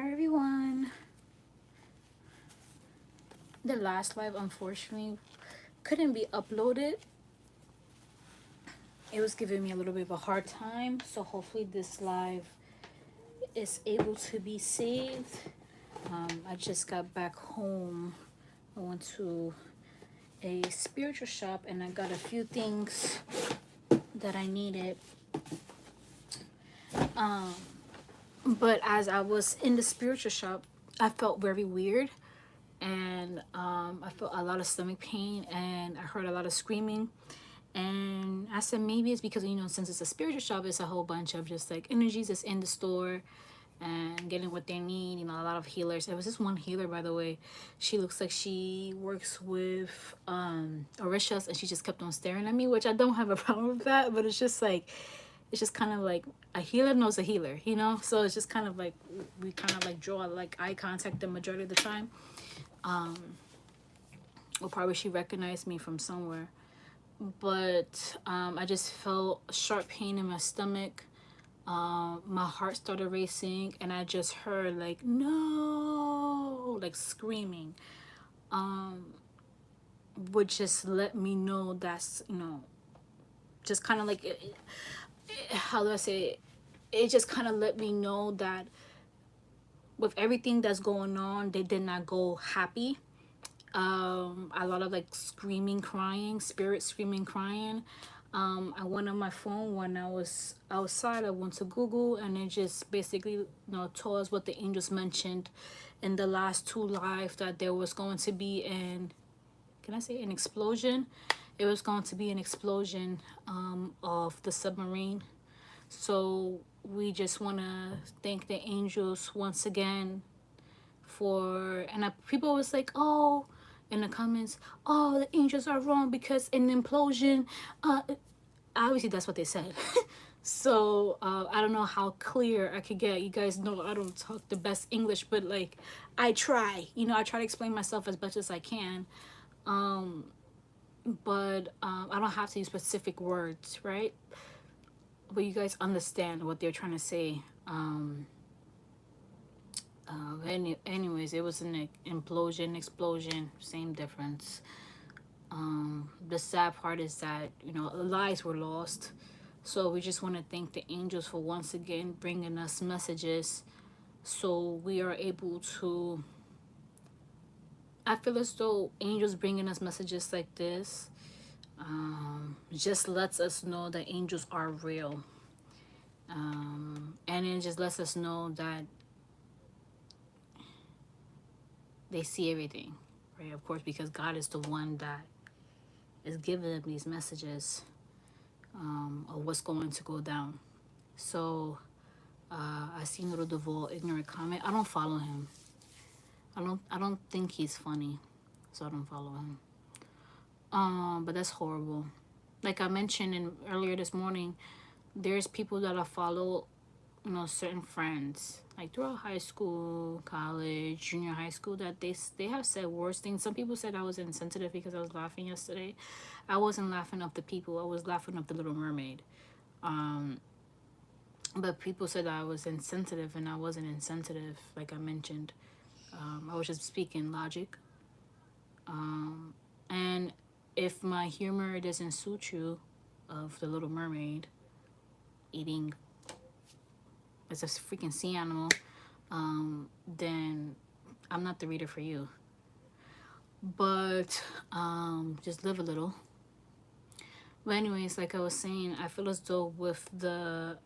Hi everyone. The last live unfortunately couldn't be uploaded. It was giving me a little bit of a hard time, so hopefully this live is able to be saved. I just got back home. I went to a spiritual shop and I got a few things that I needed. But as I was in the spiritual shop, I felt very weird, and I felt a lot of stomach pain and I heard a lot of screaming. And I said maybe it's because, since it's a spiritual shop, it's a whole bunch of just like energies that's in the store and getting what they need. A lot of healers. There was this one healer, by the way. She looks like she works with Orishas, and she just kept on staring at me, which I don't have a problem with that, but it's just kind of like a healer knows a healer. So it's just kind of like we kind of like draw like eye contact the majority of the time. Or probably she recognized me from somewhere. But I just felt sharp pain in my stomach. My heart started racing, and I just heard like no, like screaming, would just let me know that's just kind of like how do I say it? It just kind of let me know that with everything that's going on, they did not go happy. A lot of like screaming, crying, spirit screaming, crying. I went on my phone when I was outside. I went to Google, and it just basically told us what the angels mentioned in the last two live, that there was going to be an explosion. It was going to be an explosion of the submarine. So we just want to thank the angels once again people was like, oh, in the comments, oh, the angels are wrong because an implosion, obviously that's what they said. So I don't know how clear I could get. You guys know I don't talk the best English, but like I try, I try to explain myself as much as I can. But I don't have to use specific words, right? But you guys understand what they're trying to say. Anyways, it was an implosion, explosion, same difference. The sad part is that lives were lost. So we just want to thank the angels for once again bringing us messages, so we are able to. I feel as though angels bringing us messages like this just lets us know that angels are real, and it just lets us know that they see everything, right? Of course, because God is the one that is giving them these messages of what's going to go down. So I see Little Devil ignorant comment. I don't follow him. I don't think he's funny, so I don't follow him. But that's horrible. Like I mentioned earlier this morning, there's people that I follow, certain friends, like throughout high school, college, junior high school, that they have said worse things. Some people said I was insensitive because I was laughing yesterday. I wasn't laughing off the people. I was laughing off the Little Mermaid. But people said I was insensitive, and I wasn't insensitive, like I mentioned. I was just speaking logic. And if my humor doesn't suit you, of the Little Mermaid eating as a freaking sea animal, then I'm not the reader for you. But just live a little. But anyways, like I was saying, I feel as though with the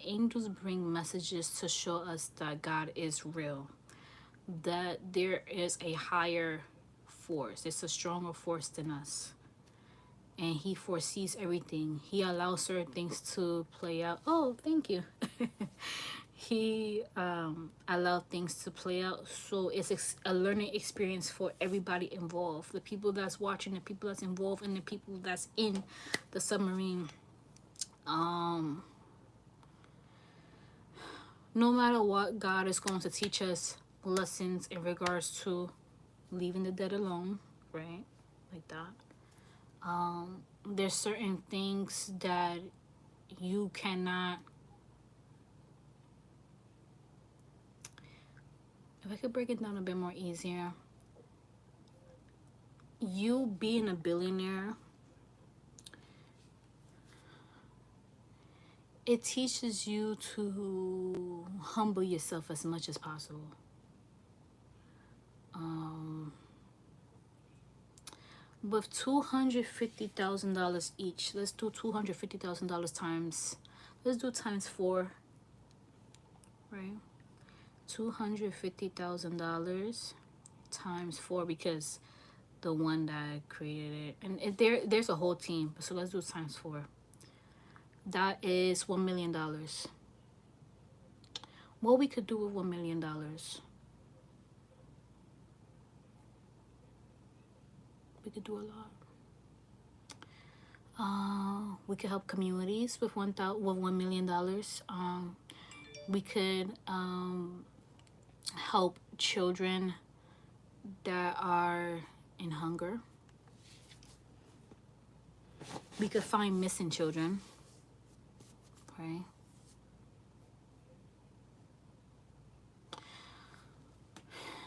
angels bring messages to show us that God is real, that there is a higher force. It's a stronger force than us, and he foresees everything. He allows certain things to play out. Oh, thank you. He allowed things to play out, so it's a learning experience for everybody involved, the people that's watching, the people that's involved, and the people that's in the submarine. No matter what, God is going to teach us lessons in regards to leaving the dead alone, right? Like that. There's certain things that you cannot, if I could break it down a bit more easier, you being a billionaire, it teaches you to humble yourself as much as possible. With $250,000 each, let's do $250,000 times, let's do times 4, right? $250,000 times 4, because the one that created it, and there's a whole team, so let's do times 4. That is $1 million. What we could do with $1 million? We could do a lot. We could help communities with $1 million. We could help children that are in hunger. We could find missing children, right?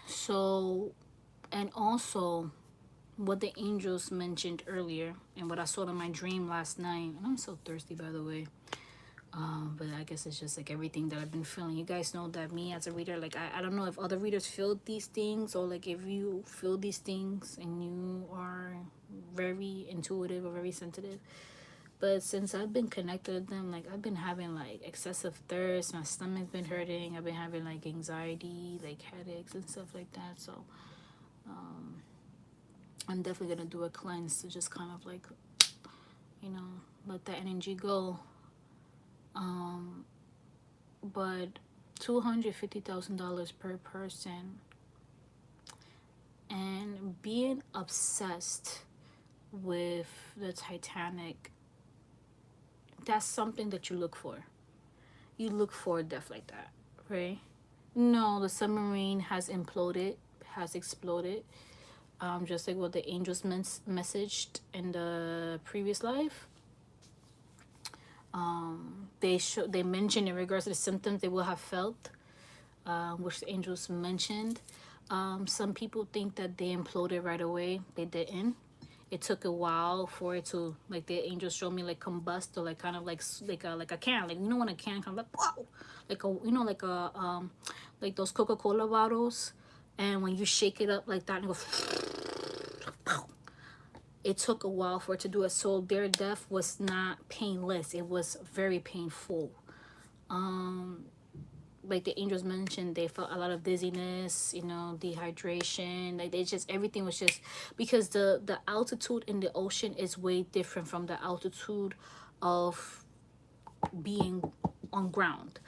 So, and also what the angels mentioned earlier, and what I saw in my dream last night, and I'm so thirsty, by the way. But I guess it's just like everything that I've been feeling. You guys know that me as a reader, like I don't know if other readers feel these things, or like if you feel these things and you are very intuitive or very sensitive. But since I've been connected with them, like I've been having like excessive thirst, my stomach's been hurting, I've been having like anxiety, like headaches and stuff like that. So I'm definitely gonna do a cleanse to just kind of like, you know, let that energy go. But $250,000 per person, and being obsessed with the Titanic, that's something that you look for. You look for death like that, right? No, the submarine has imploded, has exploded. Just like what the angels messaged in the previous life. They mentioned in regards to the symptoms they will have felt, which the angels mentioned. Some people think that they imploded right away. They didn't. It took a while for it to, like the angels showed me, like combust, or like kind of like a can, like, you know, when a can comes like wow, like a, you know, like those Coca-Cola bottles, and when you shake it up like that and it goes, it took a while for it to do it. So their death was not painless, it was very painful. Like the angels mentioned, they felt a lot of dizziness, you know, dehydration, like they just, everything was just, because the altitude in the ocean is way different from the altitude of being on ground.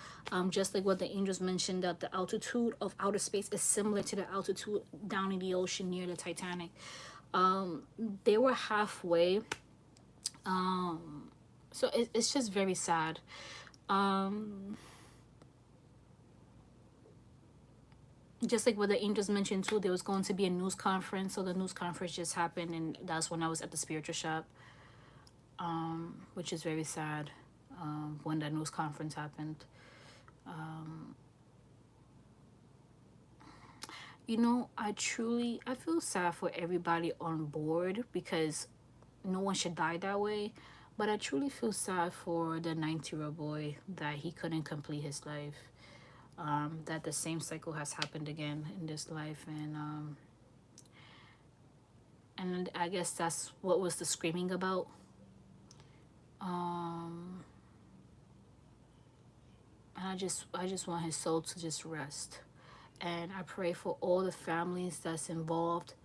Just like what the angels mentioned, that the altitude of outer space is similar to the altitude down in the ocean near the Titanic. They were halfway. So it's just very sad. Just like what the angels mentioned too, there was going to be a news conference. So the news conference just happened, and that's when I was at the spiritual shop, which is very sad. When that news conference happened, you know, I feel sad for everybody on board, because no one should die that way. But I truly feel sad for the 90-year-old boy that he couldn't complete his life. That the same cycle has happened again in this life, and I guess that's what was the screaming about. And I just want his soul to just rest, and I pray for all the families that's involved.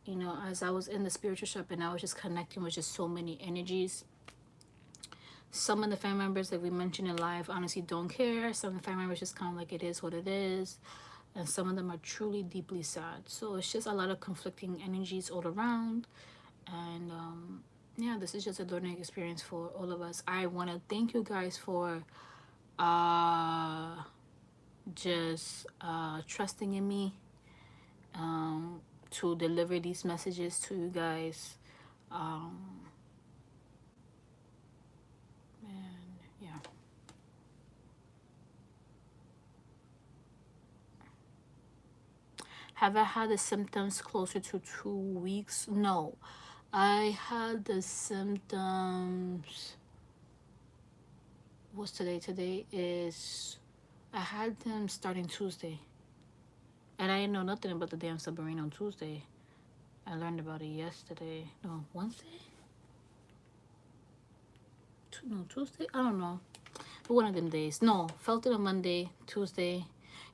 You know, as I was in the spiritual shop and I was just connecting with just so many energies. Some of the family members that we mentioned in live honestly don't care. Some of the family members just kind of like, it is what it is. And some of them are truly deeply sad. So it's just a lot of conflicting energies all around. And yeah, this is just a learning experience for all of us. I want to thank you guys for just trusting in me to deliver these messages to you guys. Man. Yeah. Have I had the symptoms closer to 2 weeks? No. I had the symptoms. What's today? Today is. I had them starting Tuesday. And I didn't know nothing about the damn submarine on Tuesday. I learned about it yesterday. No, Wednesday? No, Tuesday? I don't know. But one of them days. No, felt it on Monday, Tuesday.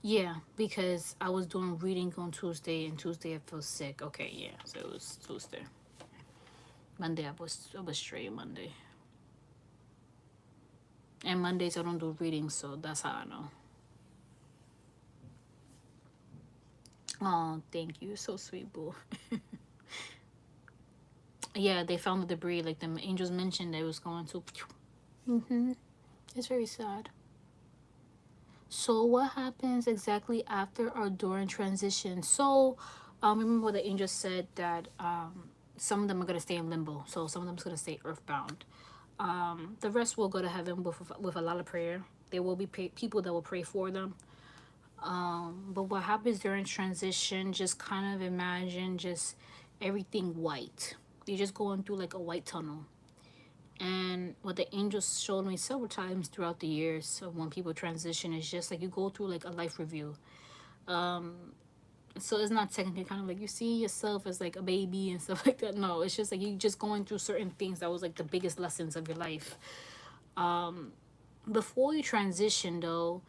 Yeah, because I was doing reading on Tuesday, and Tuesday I felt sick. Okay, yeah, so it was Tuesday. Monday I was straight Monday. And Mondays I don't do readings, so that's how I know. Oh, thank you. So sweet, boo. Yeah, they found the debris, like the angels mentioned they was going to. It's very sad. So what happens exactly after or during transition? So remember what the angel said that some of them are going to stay in limbo. So some of them are going to stay earthbound. The rest will go to heaven with a lot of prayer. There will be people that will pray for them. But what happens during transition, just kind of imagine just everything white. You're just going through like a white tunnel. And what the angels showed me several times throughout the years of when people transition is just like you go through like a life review. So it's not technically kind of like you see yourself as like a baby and stuff like that. No, it's just like you just going through certain things that was like the biggest lessons of your life. Before you transition though,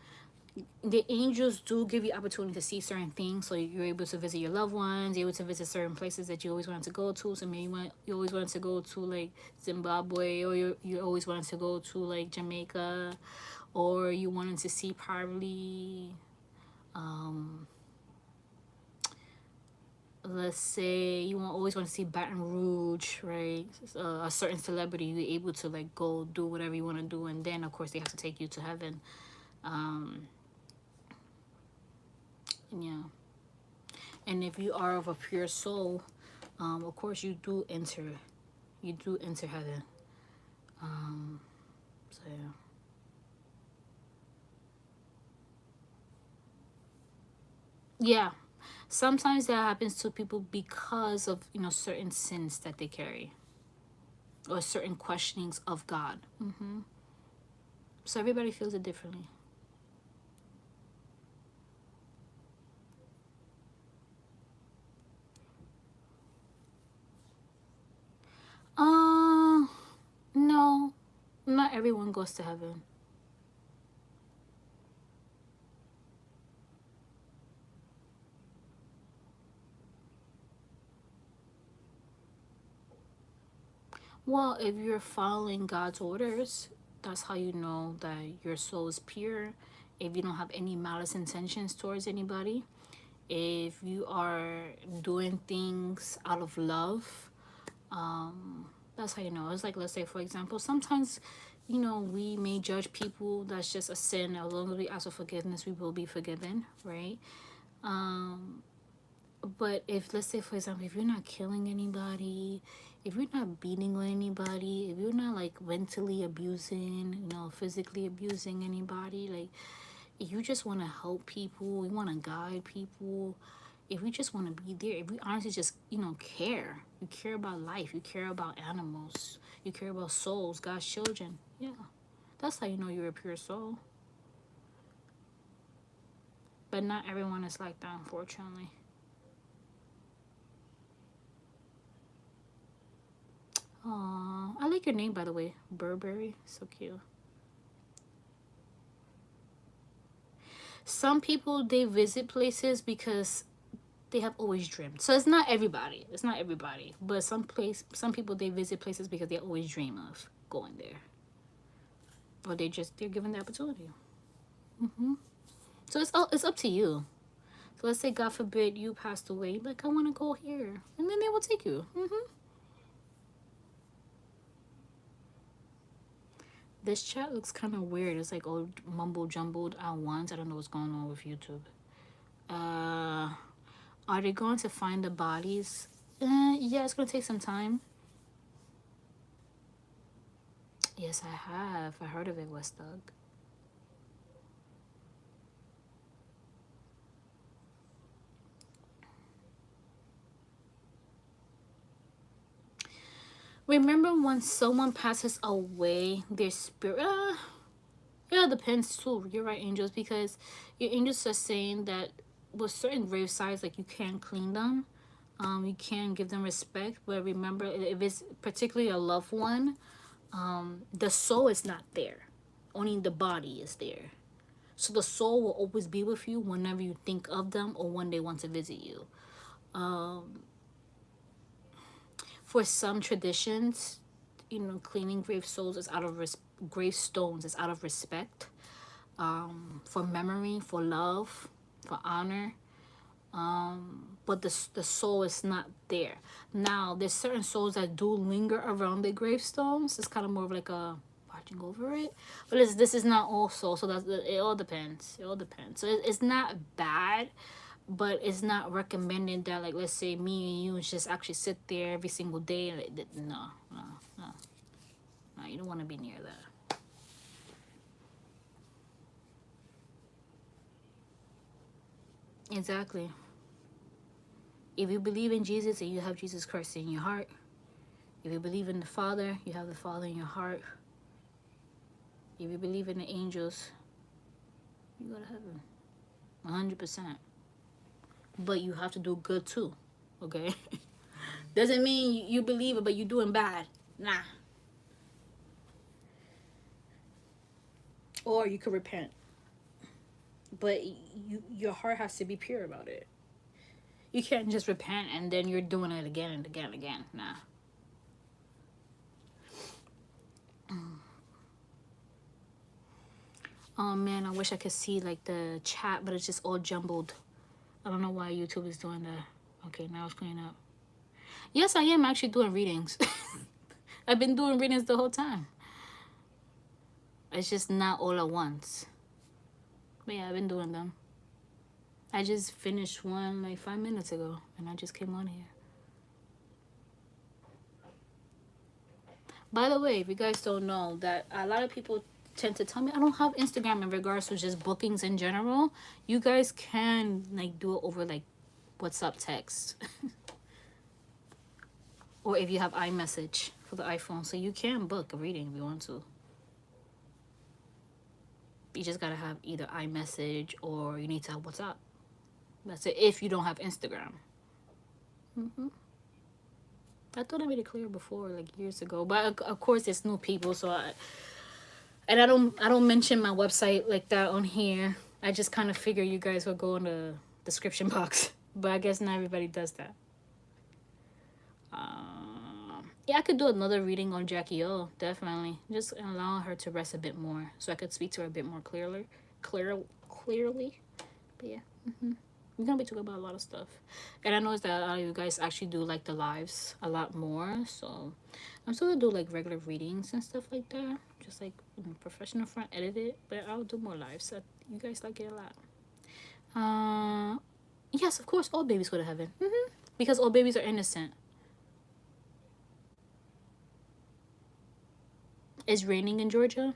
the angels do give you opportunity to see certain things, so you're able to visit your loved ones, you're able to visit certain places that you always wanted to go to. So maybe you always wanted to go to like Zimbabwe, or you always wanted to go to like Jamaica, or you wanted to see probably let's say you always want to see Baton Rouge, right? A certain celebrity, you're able to like go do whatever you want to do, and then of course they have to take you to heaven. Yeah. And if you are of a pure soul, of course you do enter heaven. So yeah. Yeah. Sometimes that happens to people because of, certain sins that they carry, or certain questionings of God. So everybody feels it differently. Uh no, not everyone goes to heaven. Well, if you're following God's orders, that's how you know that your soul is pure. If you don't have any malice intentions towards anybody, if you are doing things out of love, that's how you know. It's like, let's say for example, sometimes we may judge people. That's just a sin. As long as we ask for forgiveness, we will be forgiven, right? But if, let's say for example, if you're not killing anybody, if you're not beating on anybody, if you're not like mentally abusing, physically abusing anybody, like if you just want to help people, you want to guide people, if you just want to be there, if you honestly just care, you care about life, you care about animals, you care about souls, God's children, yeah, that's how you know you're a pure soul. But not everyone is like that, unfortunately. Aw, I like your name, by the way, Burberry, so cute. Some people, they visit places because they have always dreamed. So it's not everybody. It's not everybody. But some people, they visit places because they always dream of going there. Or they're given the opportunity. So it's up to you. So let's say God forbid you passed away, like I want to go here, and then they will take you. This chat looks kind of weird. It's like all mumble jumbled at once. I don't know what's going on with YouTube. Are they going to find the bodies? Yeah, it's gonna take some time. Yes, I have. I heard of it, West Thug. Remember when someone passes away, their spirit. Yeah, it depends too. You're right, angels, because your angels are saying that with certain grave sites, like you can't clean them, you can't give them respect. But remember, if it's particularly a loved one, the soul is not there. Only the body is there. So the soul will always be with you whenever you think of them or when they want to visit you. For some traditions, you know, cleaning grave souls is out of gravestones is out of respect, for memory, for love, for honor. But the soul is not there. Now, there's certain souls that do linger around the gravestones. It's kind of more of like a watching over it. But this is not all souls, so that's it. All depends. It all depends. So it's not bad, but it's not recommended that, like, let's say me and you just actually sit there every single day. No, no, no, no. You don't want to be near that. Exactly. If you believe in Jesus and you have Jesus Christ in your heart, if you believe in the Father, you have the Father in your heart. If you believe in the angels, you go to heaven. 100%. But you have to do good too. Okay? Doesn't mean you believe it, but you're doing bad. Nah. Or you could repent. But your heart has to be pure about it. You can't just repent and then you're doing it again and again and again. Nah. Oh man, I wish I could see like the chat, but it's just all jumbled. I don't know why YouTube is doing that. Okay, now it's cleaning up. Yes, I am actually doing readings. I've been doing readings the whole time. It's just not all at once. But yeah, I've been doing them. I just finished one like 5 minutes ago, and I just came on here. By the way, if you guys don't know, that a lot of people tend to tell me I don't have Instagram in regards to just bookings in general. You guys can like do it over like WhatsApp text. Or if you have iMessage for the iPhone, so you can book a reading if you want to. You just gotta have either iMessage or you need to have WhatsApp. That's it if you don't have Instagram. I thought I made it clear before, like years ago. But of course, it's new people, so I don't mention my website like that on here. I just kind of figure you guys will go in the description box. But I guess not everybody does that. Yeah, I could do another reading on Jackie O, definitely. Just allow her to rest a bit more so I could speak to her a bit more clearly. But yeah, we're gonna be talking about a lot of stuff. And I noticed that a lot of you guys actually do like the lives a lot more. So I'm still gonna do like regular readings and stuff like that. Just like professional front edit it. But I'll do more lives. So you guys like it a lot. Yes, of course, all babies go to heaven. Because all babies are innocent. It's raining in Georgia.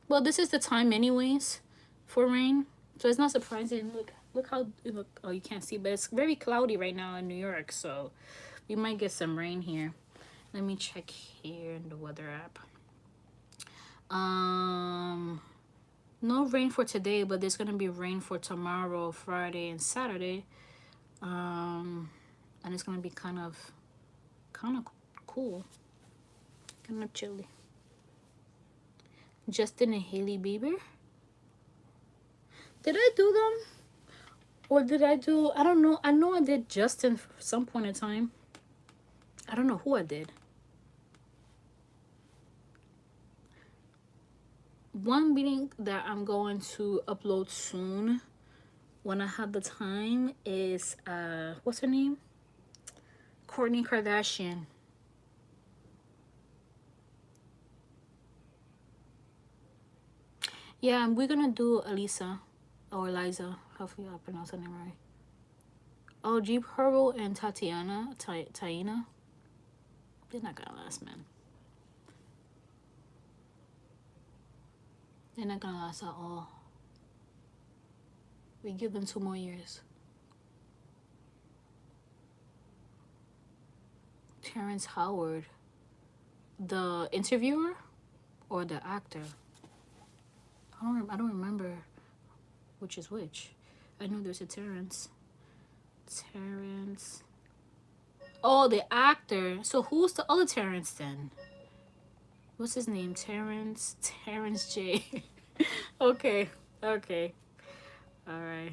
Well, this is the time anyways for rain. So it's not surprising. Look how look. Oh, you can't see, but it's very cloudy right now in New York. So we might get some rain here. Let me check here in the weather app. No rain for today, but there's gonna be rain for tomorrow, Friday, and Saturday. And it's gonna be kind of cool, kind of chilly. Justin and Haley Bieber. Did I do them? Or did I do, I don't know. I know I did Justin for some point in time. I don't know who I did. One meeting that I'm going to upload soon when I have the time is, what's her name? Kourtney Kardashian. Yeah, we're gonna do Elisa or Eliza. Hopefully I pronounce her name right. Oh, Jeep Herbal and Tatiana, Taina. They're not gonna last, man. They're not gonna last at all. We give them 2 more years. Terrence Howard, the interviewer or the actor? I don't remember which is which. I know there's a Terrence. Terrence. Oh, the actor. So who's the other Terrence then? What's his name? Terrence J. Okay. Okay. All right.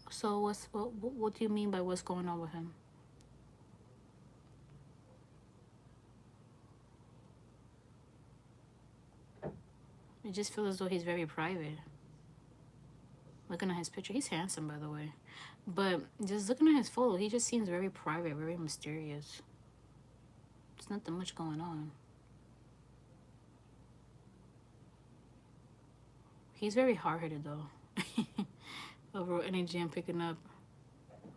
So what do you mean by what's going on with him? It just feels as though he's very private. Looking at his picture, he's handsome, by the way. But just looking at his photo, he just seems very private, very mysterious. There's nothing much going on. He's very hard-headed, though. Overall energy I'm picking up.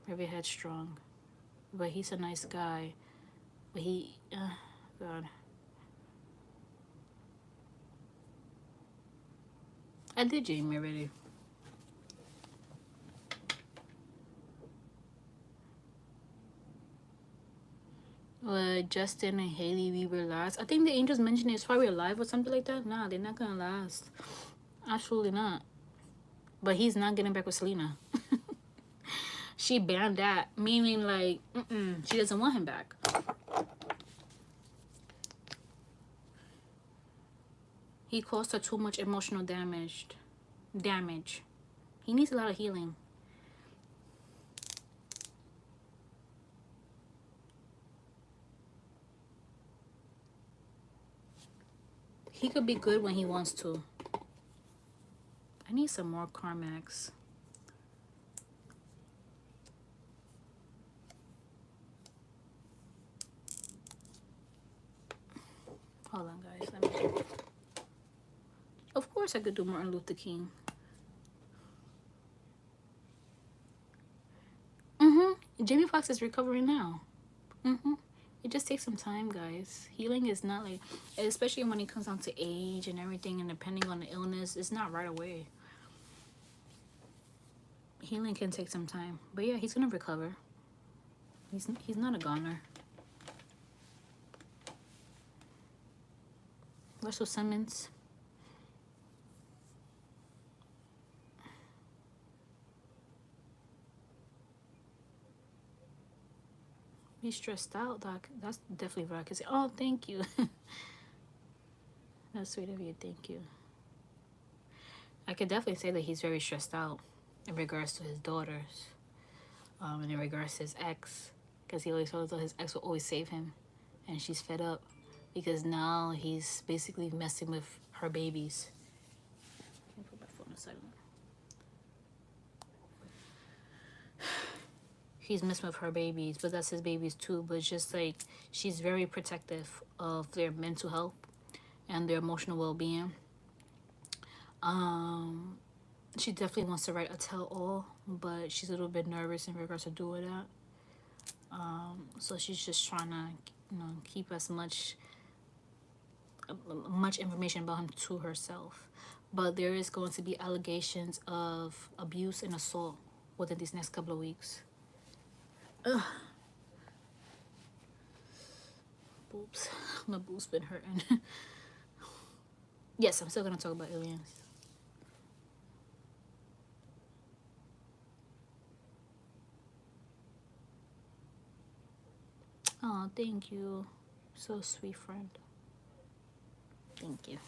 Very headstrong. But he's a nice guy. But he... God. I did Jamie already. Justin and Haley Bieber last. I think the angels mentioned it's probably alive or something like that. Nah, they're not gonna last. Absolutely not. But he's not getting back with Selena. She banned that, meaning like, she doesn't want him back. He caused her too much emotional damage. He needs a lot of healing. He could be good when he wants to. I need some more Carmax. Hold on, guys. Let me... Of course I could do Martin Luther King. Jamie Foxx is recovering now. It just takes some time, guys. Healing is not like, especially when it comes down to age and everything, and depending on the illness, it's not right away. Healing can take some time. But yeah, he's gonna recover. He's not a goner. Russell Simmons. He's stressed out, Doc. That's definitely what I can say. Oh, thank you. That's sweet of you. Thank you. I could definitely say that he's very stressed out in regards to his daughters, and in regards to his ex, because he always felt that his ex will always save him, and she's fed up because now he's basically messing with her babies. Let me put my phone aside. He's messing with her babies, but that's his babies too. But it's just like she's very protective of their mental health and their emotional well-being. She definitely wants to write a tell-all, but she's a little bit nervous in regards to doing that. So she's just trying to, keep as much information about him to herself. But there is going to be allegations of abuse and assault within these next couple of weeks. Ugh. Boobs. My boobs been hurting. Yes, I'm still gonna talk about aliens. Oh, thank you. So sweet, friend. Thank you.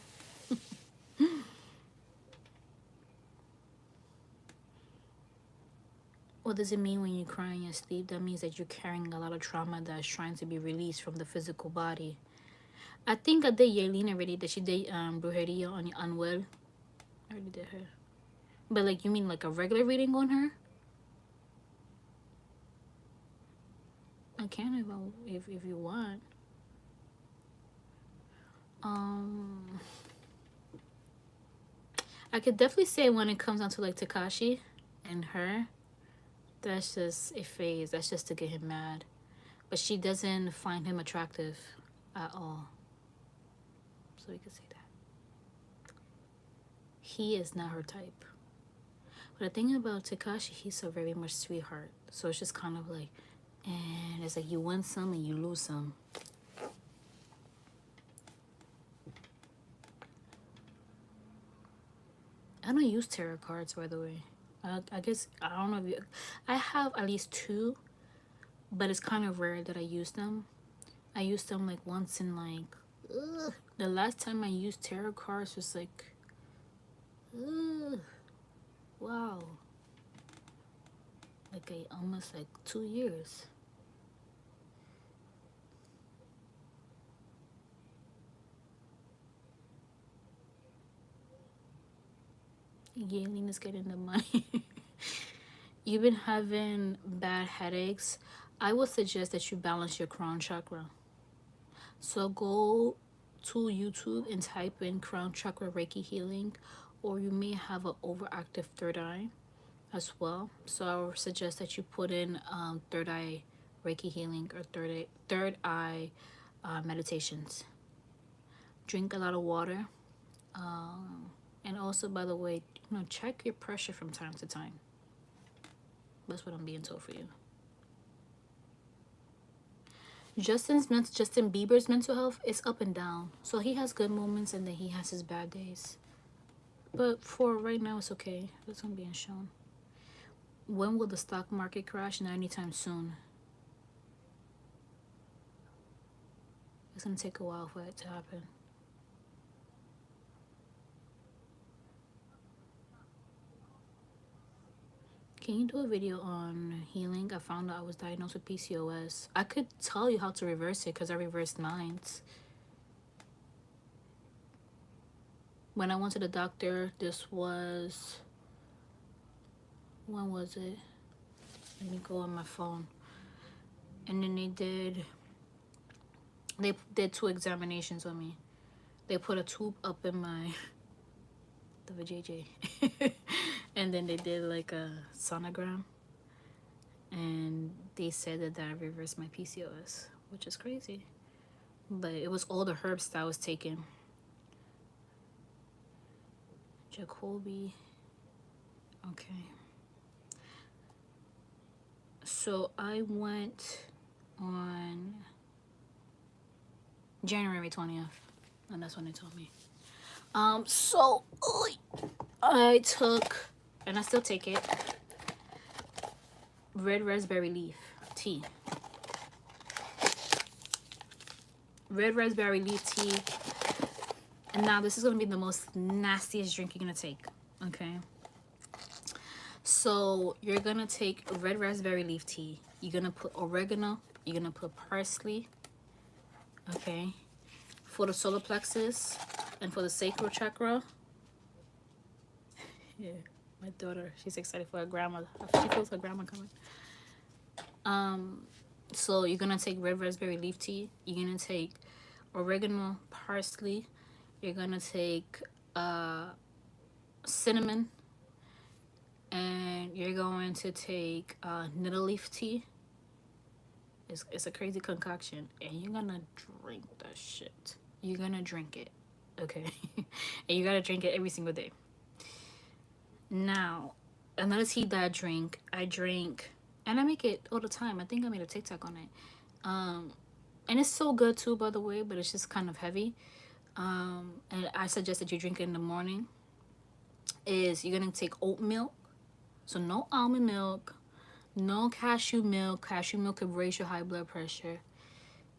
What does it mean when you cry in your sleep? That means that you're carrying a lot of trauma that's trying to be released from the physical body. I think I did Yaelin already. That she did Brujeria on Unwell. I already did her. But like, you mean like a regular reading on her? I can if you want. I could definitely say when it comes down to like Takashi and her, that's just a phase. That's just to get him mad. But she doesn't find him attractive. at all. So we can say that. He is not her type. But the thing about Takashi, he's a very much sweetheart. So it's just kind of like, and it's like you win some and you lose some. I don't use tarot cards, by the way. I guess, I don't know if you, I have at least two, but it's kind of rare that I use them. I used them like once in like, the last time I used tarot cards was like, wow, like almost like 2 years. Yelling is getting the money. You've been having bad headaches. I would suggest that you balance your crown chakra. So go to YouTube and type in crown chakra Reiki healing, or you may have an overactive third eye as well. So I would suggest that you put in third eye Reiki healing or third eye meditations. Drink a lot of water. And also, by the way, check your pressure from time to time. That's what I'm being told for you. Justin Bieber's mental health is up and down. So he has good moments and then he has his bad days. But for right now, it's okay. That's what I'm being shown. When will the stock market crash? Not anytime soon. It's gonna take a while for it to happen. Can you do a video on healing? I found out I was diagnosed with PCOS. I could tell you how to reverse it because I reversed mine. When I went to the doctor, this was, when was it? Let me go on my phone. And then they did 2 examinations on me. They put a tube up in my the vajayjay. And then they did like a sonogram. And they said that I reversed my PCOS, which is crazy. But it was all the herbs that I was taking. Jacoby. Okay. So I went on January 20th. And that's when they told me. So I took, and I still take it, red raspberry leaf tea. Red raspberry leaf tea. And now this is going to be the most nastiest drink you're going to take. Okay. So you're going to take red raspberry leaf tea. You're going to put oregano. You're going to put parsley. Okay. For the solar plexus and for the sacral chakra. Yeah. My daughter, she's excited for her grandma. She feels her grandma coming. So you're going to take red raspberry leaf tea. You're going to take oregano, parsley. You're going to take cinnamon. And you're going to take nettle leaf tea. It's a crazy concoction. And you're going to drink that shit. You're going to drink it. Okay? And you got to drink it every single day. Now, another tea that I drink, and I make it all the time. I think I made a TikTok on it. And it's so good too, by the way, but it's just kind of heavy. And I suggest that you drink it in the morning. Is you're gonna take oat milk, so no almond milk, no cashew milk. Cashew milk could raise your high blood pressure.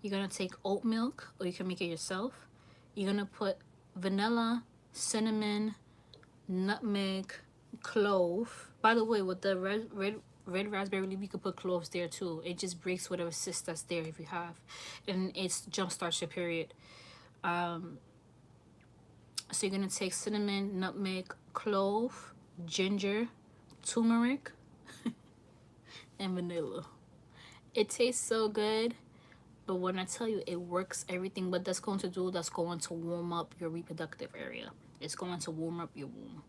You're gonna take oat milk, or you can make it yourself. You're gonna put vanilla, cinnamon, nutmeg, clove. By the way, with the red raspberry leaf, you could put cloves there too. It just breaks whatever cyst that's there if you have, and it's jumpstarts your period. So you're gonna take cinnamon, nutmeg, clove, ginger, turmeric, and vanilla. It tastes so good, but when I tell you it works everything, what that's going to do, that's going to warm up your reproductive area. It's going to warm up your womb.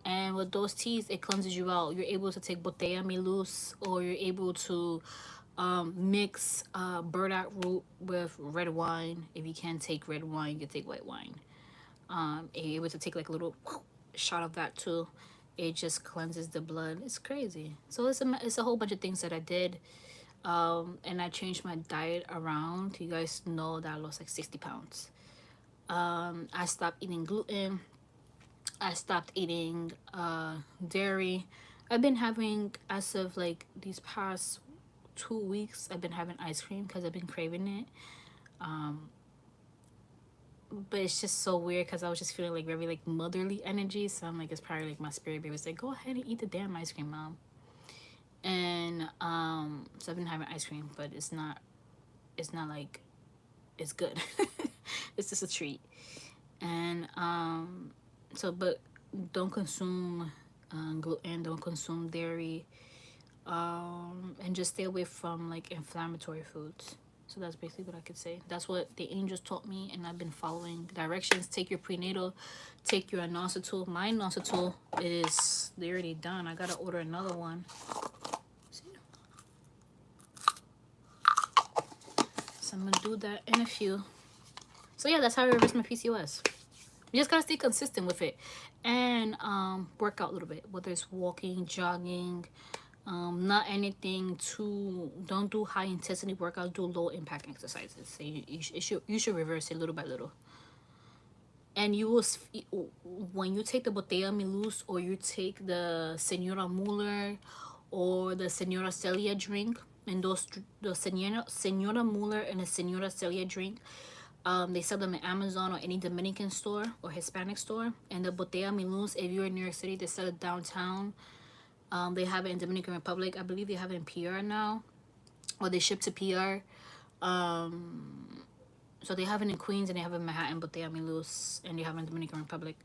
And with those teas, it cleanses you out. You're able to take botella mi luz, or you're able to Mix burdock root with red wine. If you can't take red wine, you can take white wine. And you're able to take like a little shot of that too. It just cleanses the blood. It's crazy. So it's a whole bunch of things that I did. And I changed my diet around. You guys know that I lost like 60 pounds. I stopped eating gluten. I stopped eating dairy. I've been having, as of like these past 2 weeks, I've been having ice cream because I've been craving it. But it's just so weird because I was just feeling like very like motherly energy. So I'm like, it's probably like my spirit baby was like, go ahead and eat the damn ice cream, mom. And so I've been having ice cream, but it's not like it's good. It's just a treat. And so but don't consume gluten, don't consume dairy, and just stay away from like inflammatory foods. So that's basically what I could say. That's what the angels taught me, and I've been following directions. Take your prenatal, take your inositol. My inositol is, they already done. I gotta order another one. See? So I'm gonna do that in a few. So yeah, that's how I reverse my PCOS. You just gotta stay consistent with it, and work out a little bit, whether it's walking, jogging. Not anything too, don't do high intensity workouts, do low impact exercises. So you should reverse it little by little. And you will, when you take the Botella Milus, or you take the Senora Muller or the Senora Celia drink, and those, the Senora Muller and the Senora Celia drink, they sell them at Amazon or any Dominican store or Hispanic store. And the Botella Milus, if you're in New York City, they sell it downtown. They have it in Dominican Republic. I believe they have it in PR now, or they ship to PR. So they have it in Queens and they have it in Manhattan, but they have me loose, and they have it in Dominican Republic.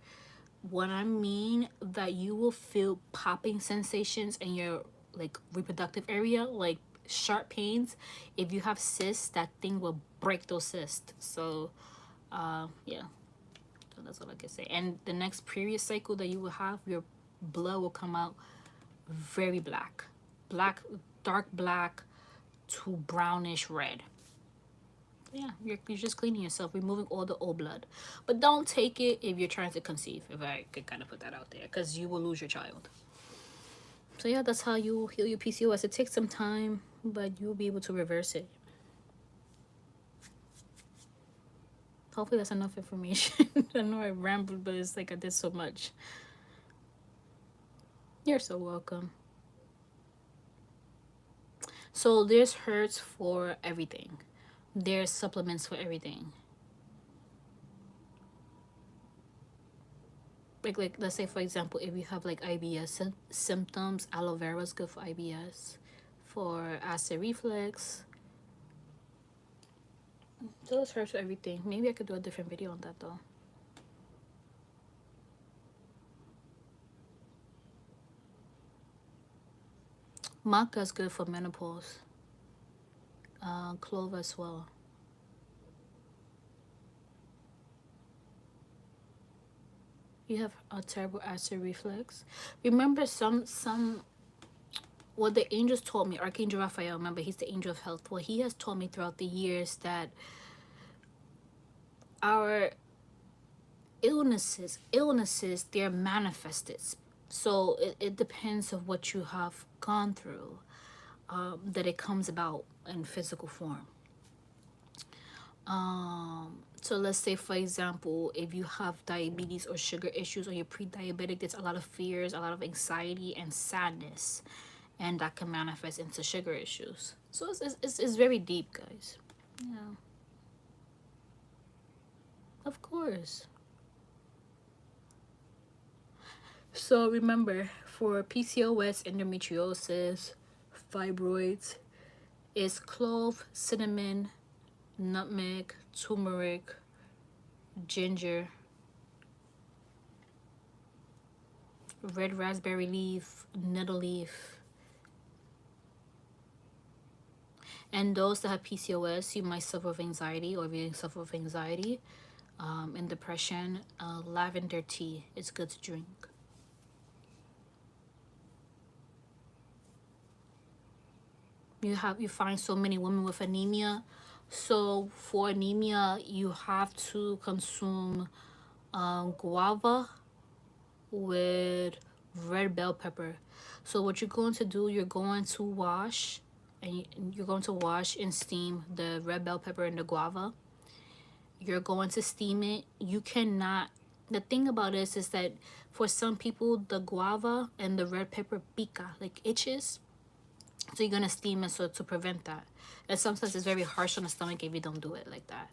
What I mean that you will feel popping sensations in your like reproductive area, like sharp pains. If you have cysts, that thing will break those cysts. So, yeah. So that's all I can say. And the next period cycle that you will have, your blood will come out very black, dark black to brownish red. Yeah, you're just cleaning yourself, removing all the old blood. But don't take it if you're trying to conceive, if I could kind of put that out there, because you will lose your child. So yeah, that's how you heal your PCOS. It takes some time, but you'll be able to reverse it. Hopefully that's enough information. I know I rambled, but it's like I did so much. You're so welcome. So there's herbs for everything. There's supplements for everything. Like let's say for example, if you have like IBS symptoms, aloe vera is good for IBS, for acid reflux. So there's herbs for everything. Maybe I could do a different video on that though. Maca is good for menopause. Clove as well. You have a terrible acid reflux. Remember some what the angels told me, Archangel Raphael, remember he's the angel of health. What he has told me throughout the years, that our illnesses, they're manifested. So it depends of what you have gone through, that it comes about in physical form. So let's say for example, if you have diabetes or sugar issues, or you're pre-diabetic, there's a lot of fears, a lot of anxiety and sadness, and that can manifest into sugar issues. So it's very deep, guys. Yeah, of course. So remember, for PCOS, endometriosis, fibroids, is clove, cinnamon, nutmeg, turmeric, ginger, red raspberry leaf, nettle leaf. And those that have PCOS, you might suffer with anxiety, or if you suffer with anxiety and depression, lavender tea is good to drink. you find so many women with anemia. So for anemia, you have to consume guava with red bell pepper. So what you're going to do, you're going to wash you're going to wash and steam the red bell pepper and the guava. You're going to steam it. You cannot, the thing about this is that for some people the guava and the red pepper pica, like itches. So you're gonna steam it so to prevent that. And sometimes it's very harsh on the stomach if you don't do it like that.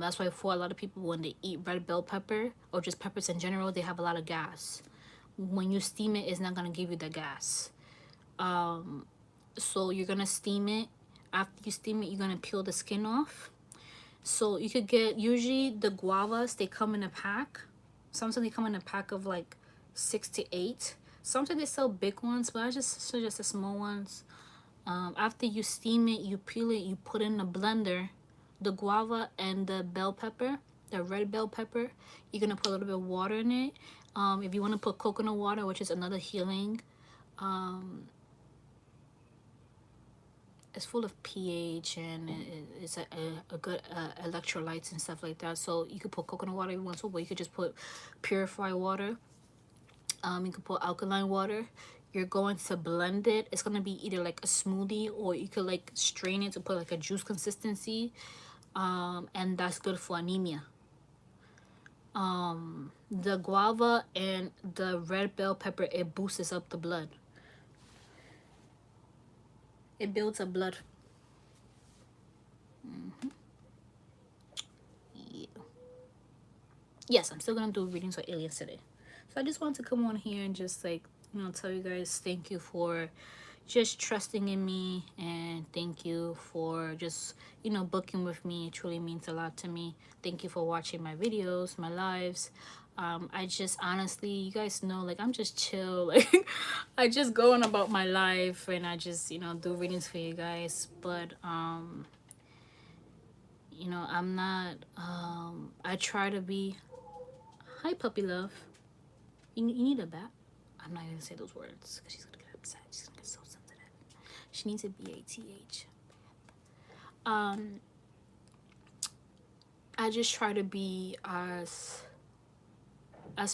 That's why for a lot of people when they eat red bell pepper or just peppers in general, they have a lot of gas. When you steam it, it's not gonna give you the gas. So you're gonna steam it. After you steam it, you're gonna peel the skin off. So you could get, usually the guavas, they come in a pack. Sometimes they come in a pack of like 6 to 8. Sometimes they sell big ones, but I just suggest the small ones. After you steam it, you peel it, you put in a blender the guava and the bell pepper, the red bell pepper. You're gonna put a little bit of water in it. If you want to put coconut water, which is another healing, it's full of pH and it's a good electrolytes and stuff like that. So you could put coconut water if you want to, but you could just put purified water. You could put alkaline water. You're going to blend it. It's gonna be either like a smoothie or you could like strain it to put like a juice consistency. And that's good for anemia. The guava and the red bell pepper, it boosts up the blood. It builds up blood. Yeah. Yes, I'm still gonna do readings for aliens today. So I just wanted to come on here and just like, tell you guys thank you for just trusting in me, and thank you for just booking with me. It truly means a lot to me. Thank you for watching my videos, my lives. I just honestly, you guys know, like, I'm just chill. Like, I just go on about my life and I just do readings for you guys. But I'm not I try to be, hi puppy love, you need a bat. I'm not gonna say those words because she's gonna get upset. She's gonna get so sensitive. She needs a BATH. I just try to be as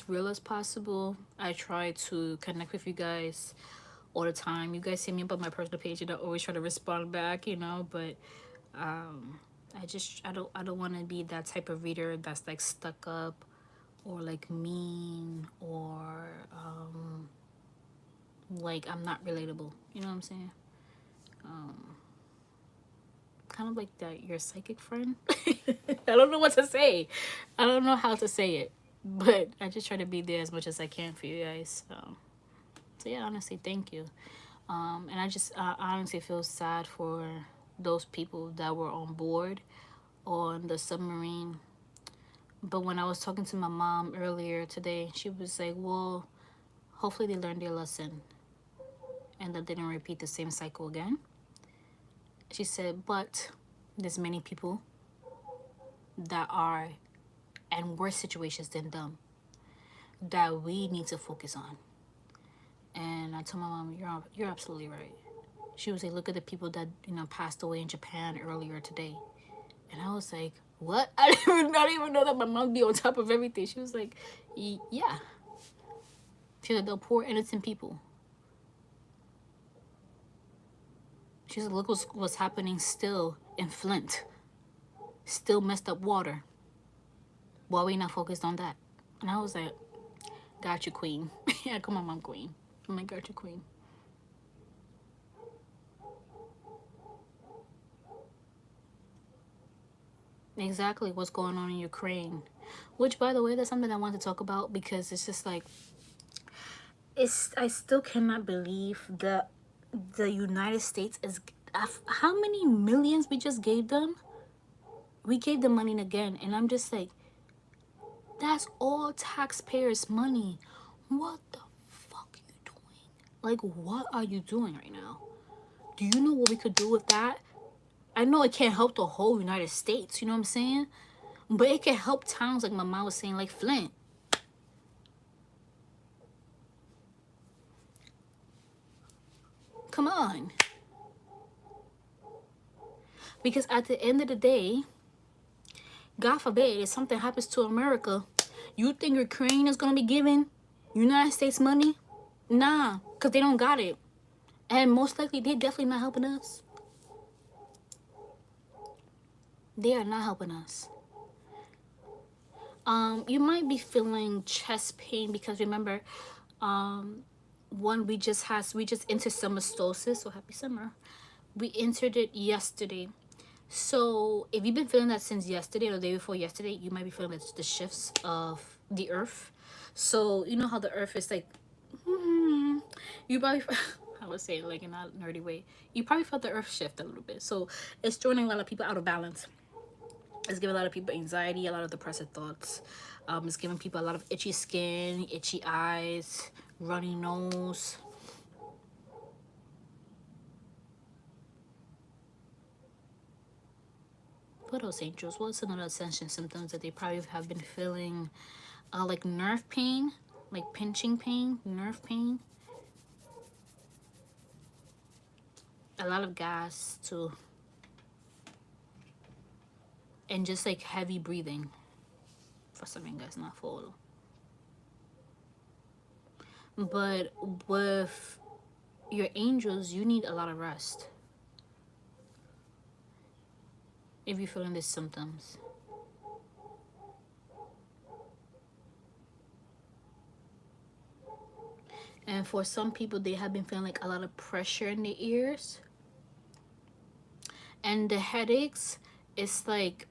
real as possible. I try to connect with you guys all the time. You guys see me up on my personal page and I always try to respond back, but I don't want to be that type of reader that's like stuck up or like mean or like I'm not relatable. You know what I'm saying? Kind of like that your psychic friend. I don't know what to say. I don't know how to say it, but I just try to be there as much as I can for you guys. So yeah, honestly, thank you. And I just honestly feel sad for those people that were on board on the submarine. But when I was talking to my mom earlier today, she was like, well, hopefully they learned their lesson and that they didn't repeat the same cycle again. She said, but there's many people that are in worse situations than them that we need to focus on. And I told my mom, you're absolutely right. She was like, look at the people that passed away in Japan earlier today. And I was like, what? I didn't even know that my mom be on top of everything. She was like, yeah. She was like, the poor innocent people. She said, look what's happening still in Flint. Still messed up water. Why are we not focused on that? And I was like, got you, queen. Yeah, come on, mom, queen. I'm like, got you, queen. Exactly what's going on in Ukraine. Which, by the way, that's something I want to talk about because it's just like, I still cannot believe that the United States is, how many millions we just gave them? We gave them money again, and I'm just like, that's all taxpayers' money. What the fuck are you doing? Like, what are you doing right now? Do you know what we could do with that? I know it can't help the whole United States, you know what I'm saying? But it can help towns like my mom was saying, like Flint. Come on. Because at the end of the day, God forbid, if something happens to America, you think Ukraine is going to be giving United States money? Nah, because they don't got it. And most likely, they're definitely not helping us. They are not helping us. You might be feeling chest pain because remember, we just entered summer solstice, so happy summer. We entered it yesterday. So if you've been feeling that since yesterday or the day before yesterday, you might be feeling the shifts of the earth. So you know how the earth is like, you probably I would say like in a nerdy way, you probably felt the earth shift a little bit. So it's throwing a lot of people out of balance. It's giving a lot of people anxiety, a lot of depressive thoughts. It's giving people a lot of itchy skin, itchy eyes, runny nose. What else, angels? What's another ascension symptoms that they probably have been feeling? Like nerve pain, like pinching pain, nerve pain. A lot of gas too. And just like heavy breathing. For some of you guys, not for all. But with your angels, you need a lot of rest if you're feeling these symptoms. And for some people, they have been feeling like a lot of pressure in the ears. And the headaches, it's like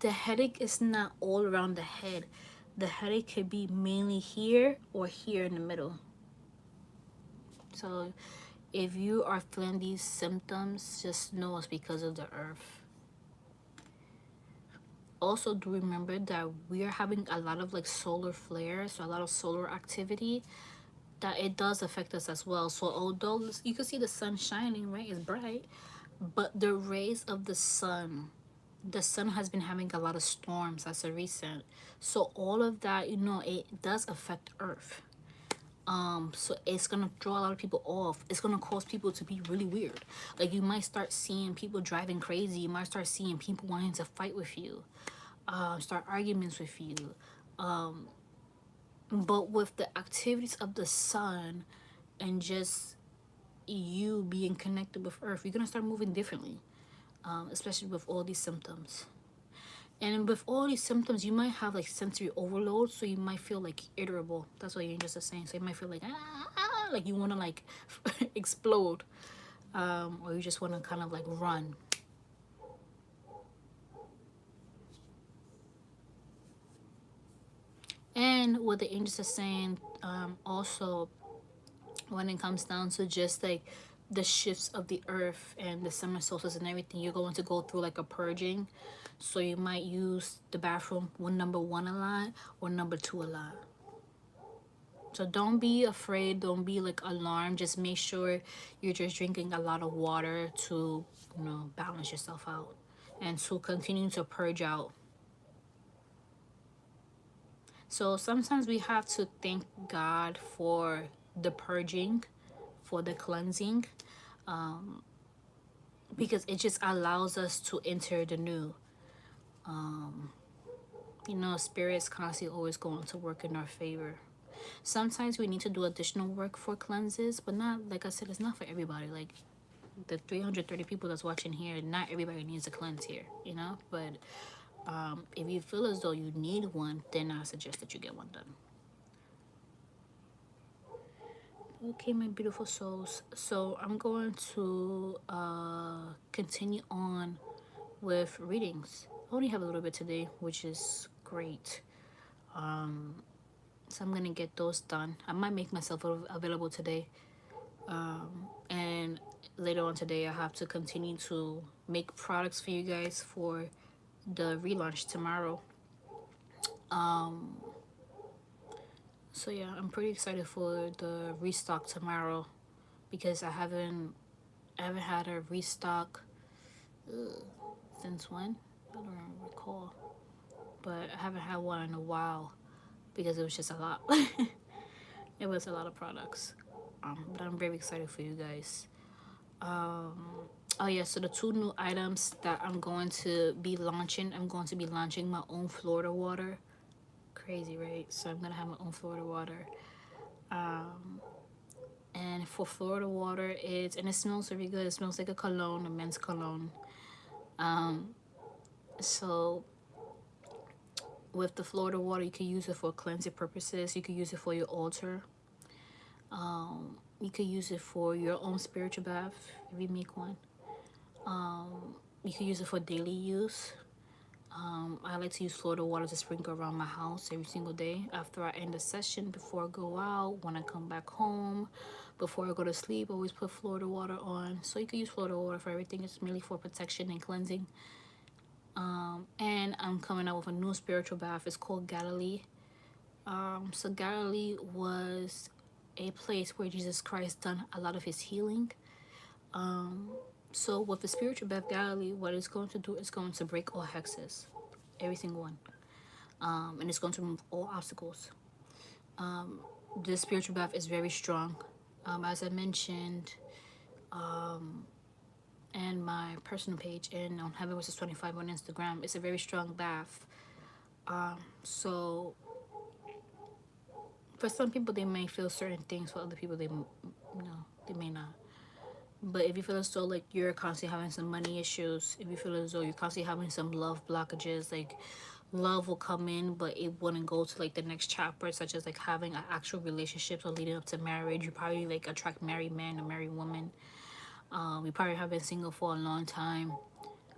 the headache is not all around the head. The headache could be mainly here or here in the middle. So if you are feeling these symptoms, just know it's because of the earth. Also, do remember that we are having a lot of like solar flares, so a lot of solar activity, that it does affect us as well. So although you can see the sun shining, right, it's bright, but the rays of the sun has been having a lot of storms as a recent. So all of that, it does affect earth. So it's gonna throw a lot of people off. It's gonna cause people to be really weird. Like you might start seeing people driving crazy. You might start seeing people wanting to fight with you, start arguments with you. But with the activities of the sun and just you being connected with earth, you're gonna start moving differently, especially with all these symptoms. And with all these symptoms, you might have like sensory overload, so you might feel like irritable. That's what your angels are saying. So you might feel like like you want to like explode, or you just want to kind of like run. And what the angels are saying, also when it comes down to just like the shifts of the earth and the summer solstice and everything, you're going to go through like a purging. So you might use the bathroom number 1 a lot or number 2 a lot. So don't be afraid, don't be like alarmed. Just make sure you're just drinking a lot of water to, balance yourself out and to continue to purge out. So sometimes we have to thank God for the purging, for the cleansing, because it just allows us to enter the new. Spirit's constantly always going to work in our favor. Sometimes we need to do additional work for cleanses, but not, like I said, it's not for everybody. Like the 330 people that's watching here, not everybody needs a cleanse here, But if you feel as though you need one, then I suggest that you get one done. Okay, my beautiful souls. So I'm going to continue on with readings. I only have a little bit today, which is great. So I'm gonna get those done. I might make myself available today, and later on today I have to continue to make products for you guys for the relaunch tomorrow. So yeah, I'm pretty excited for the restock tomorrow because I haven't had a restock since when? I don't recall, but I haven't had one in a while because it was just a lot. It was a lot of products, but I'm very excited for you guys. Oh yeah, so the two new items that I'm going to be launching, I'm going to be launching my own Florida water. Crazy, right? So I'm gonna have my own Florida water. And for Florida water, and it smells very good. It smells like a cologne, a men's cologne. So with the Florida water, you can use it for cleansing purposes. You can use it for your altar. You could use it for your own spiritual bath if you make one. You can use it for daily use. I like to use Florida water to sprinkle around my house every single day after I end the session, before I go out, when I come back home, before I go to sleep. I always put Florida water on. So you can use Florida water for everything. It's mainly for protection and cleansing. And I'm coming out with a new spiritual bath. It's called Galilee. So Galilee was a place where Jesus Christ done a lot of his healing. So with the spiritual bath Galilee, what it's going to do is going to break all hexes, every single one. And it's going to remove all obstacles. This spiritual bath is very strong. As I mentioned, and my personal page and on Heaven Whispers25 on Instagram, it's a very strong bath. So for some people they may feel certain things, for other people they may not. But if you feel as though like you're constantly having some money issues, if you feel as though you're constantly having some love blockages, like love will come in but it wouldn't go to like the next chapter, such as like having an actual relationship or leading up to marriage, you probably like attract married men or married women. You probably have been single for a long time,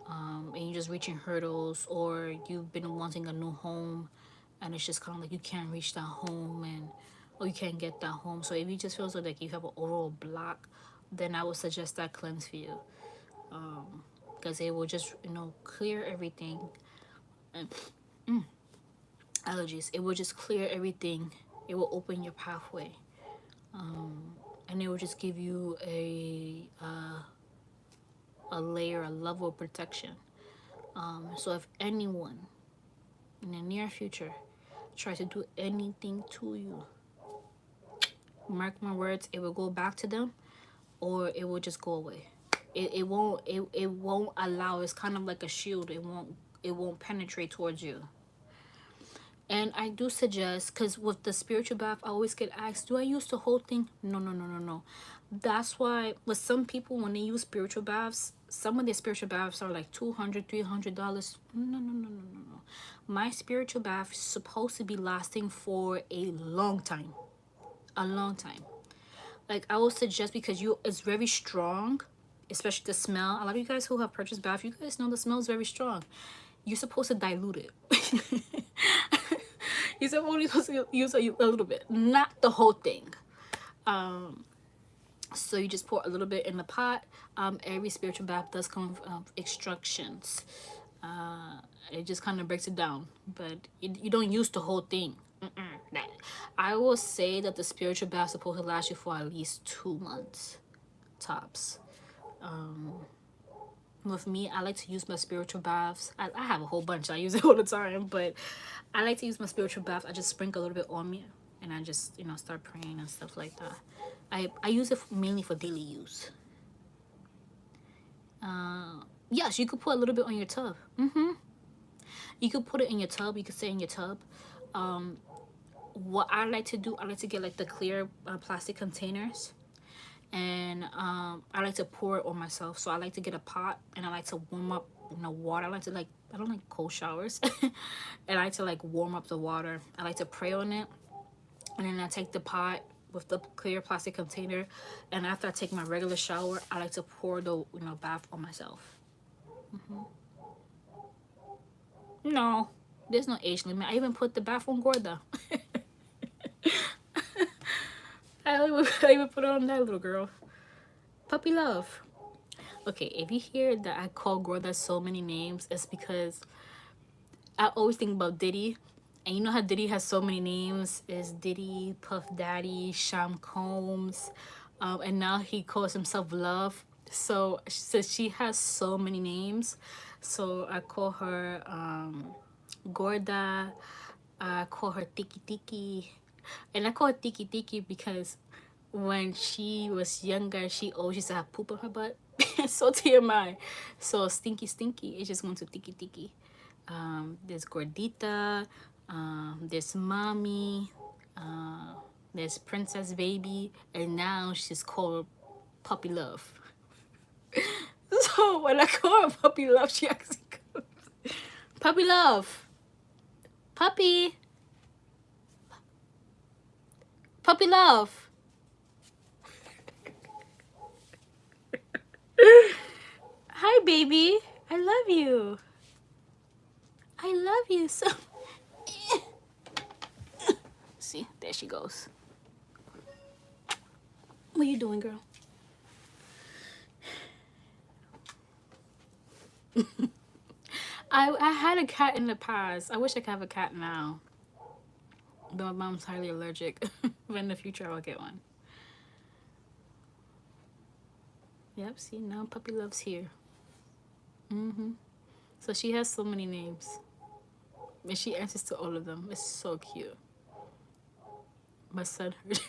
and you're just reaching hurdles, or you've been wanting a new home and it's just kind of like you can't reach that home, and or you can't get that home. So if you just feel so like you have an overall block, then I would suggest that cleanse for you, because it will just clear everything. And allergies, it will just clear everything. It will open your pathway, and it will just give you a layer, a level of protection. So if anyone in the near future tries to do anything to you, mark my words, it will go back to them, or it will just go away. It won't allow. It's kind of like a shield. It won't penetrate towards you. And I do suggest, because with the spiritual bath, I always get asked, do I use the whole thing? No, no, no, no, no. That's why with some people, when they use spiritual baths, some of their spiritual baths are like $200, $300. No, no, no, no, no, no. My spiritual bath is supposed to be lasting for a long time. A long time. Like I would suggest, because it's very strong, especially the smell. A lot of you guys who have purchased bath, you guys know the smell is very strong. You're supposed to dilute it. You're only supposed to use a little bit, not the whole thing. So you just pour a little bit in the pot. Every spiritual bath does come with instructions. It just kind of breaks it down, but you don't use the whole thing. I will say that the spiritual bath is supposed to last you for at least 2 months, tops. With me, I like to use my spiritual baths. I have a whole bunch. I use it all the time, but I like to use my spiritual bath. I just sprinkle a little bit on me, and I just start praying and stuff like that. I use it mainly for daily use. Yes, you could put a little bit on your tub. You could put it in your tub. You could stay in your tub. What I like to do, I like to get like the clear plastic containers, and I like to pour it on myself. So I like to get a pot, and I like to warm up water. I don't like cold showers. And I like to like warm up the water. I like to pray on it, and then I take the pot with the clear plastic container, and after I take my regular shower, I like to pour the bath on myself. No, there's no age limit. I even put the bath on Gorda. I even put it on that little girl. Puppy love. Okay, if you hear that I call Gorda so many names, it's because I always think about Diddy. And you know how Diddy has so many names? Is Diddy, Puff Daddy, Sham Combs, and now he calls himself Love. So she has so many names. So I call her Gorda. I call her Tiki Tiki. And I call her Tiki Tiki because when she was younger, she always used to have poop on her butt. So TMI. So stinky stinky. It's just going to tiki tiki. There's gordita. There's mommy. There's princess baby, and now she's called puppy love. So when I call her puppy love, she actually goes, puppy love, puppy, puppy love. Hi, baby. I love you. I love you so. See, there she goes. What are you doing, girl? I had a cat in the past. I wish I could have a cat now. But my mom's highly allergic. But in the future, I'll get one. Yep, see, now puppy love's here. So she has so many names. And she answers to all of them. It's so cute. My son heard.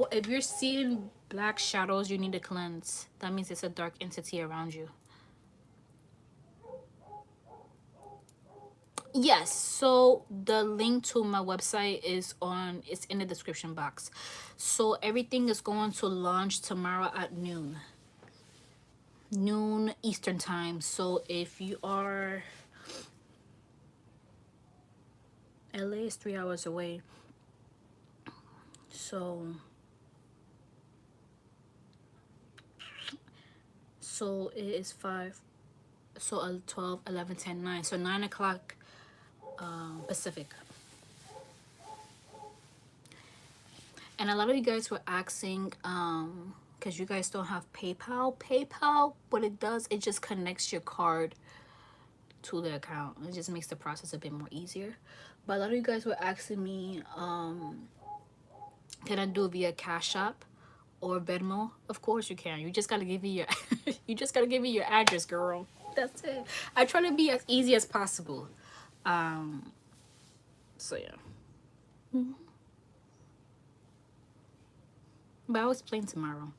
If you're seeing black shadows, you need to cleanse. That means it's a dark entity around you. Yes, so the link to my website it's in the description box. So everything is going to launch tomorrow at noon Eastern time. So if you are, LA is 3 hours away, so it is 5, so 12, 11, 10, 9, so 9 o'clock Pacific. And a lot of you guys were asking, because you guys don't have PayPal, what it does, it just connects your card to the account. It just makes the process a bit more easier. But a lot of you guys were asking me, can I do it via Cash App or Venmo? Of course you can. You just gotta give me your you just gotta give me your address, girl. That's it. I try to be as easy as possible. So yeah. But I was playing tomorrow.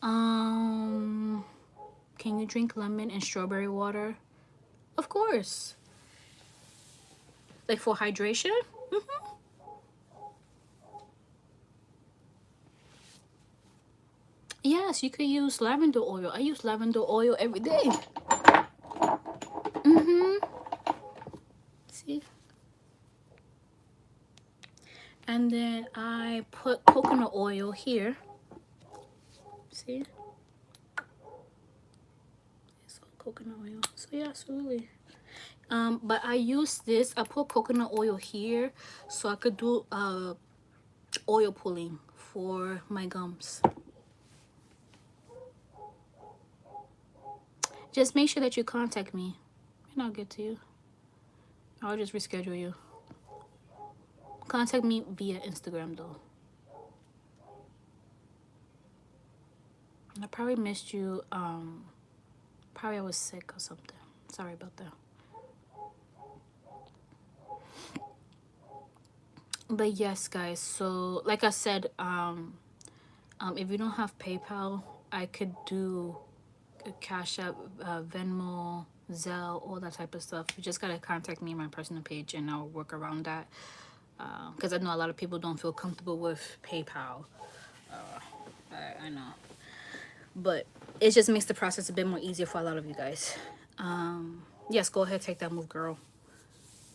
Can you drink lemon and strawberry water? Of course. Like for hydration? Yes, you could use lavender oil. I use lavender oil every day. See? And then I put coconut oil here. See? It's all coconut oil. So yeah, absolutely. But I use this. I put coconut oil here so I could do oil pulling for my gums. Just make sure that you contact me and I'll get to you. I'll just reschedule you. Contact me via Instagram though. I probably missed you. Probably I was sick or something. Sorry about that. But yes, guys, so like I said, if you don't have PayPal, I could do a Cash App, Venmo, Zelle, all that type of stuff. You just gotta contact me on my personal page and I'll work around that, because I know a lot of people don't feel comfortable with PayPal. I know, but it just makes the process a bit more easier for a lot of you guys. Yes, go ahead, take that move, girl.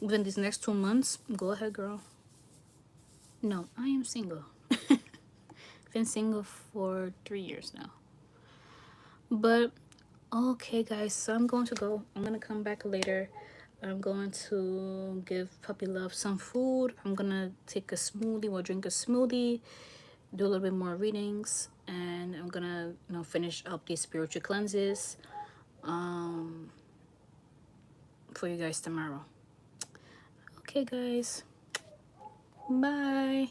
Within these next 2 months, go ahead, girl. No, I am single. Been single for 3 years now. But okay, guys, so I'm going to go. I'm gonna come back later. I'm going to give Puppy Love some food. I'm gonna take a smoothie or drink a smoothie, do a little bit more readings, and I'm gonna, finish up these spiritual cleanses for you guys tomorrow. Okay, guys. Bye.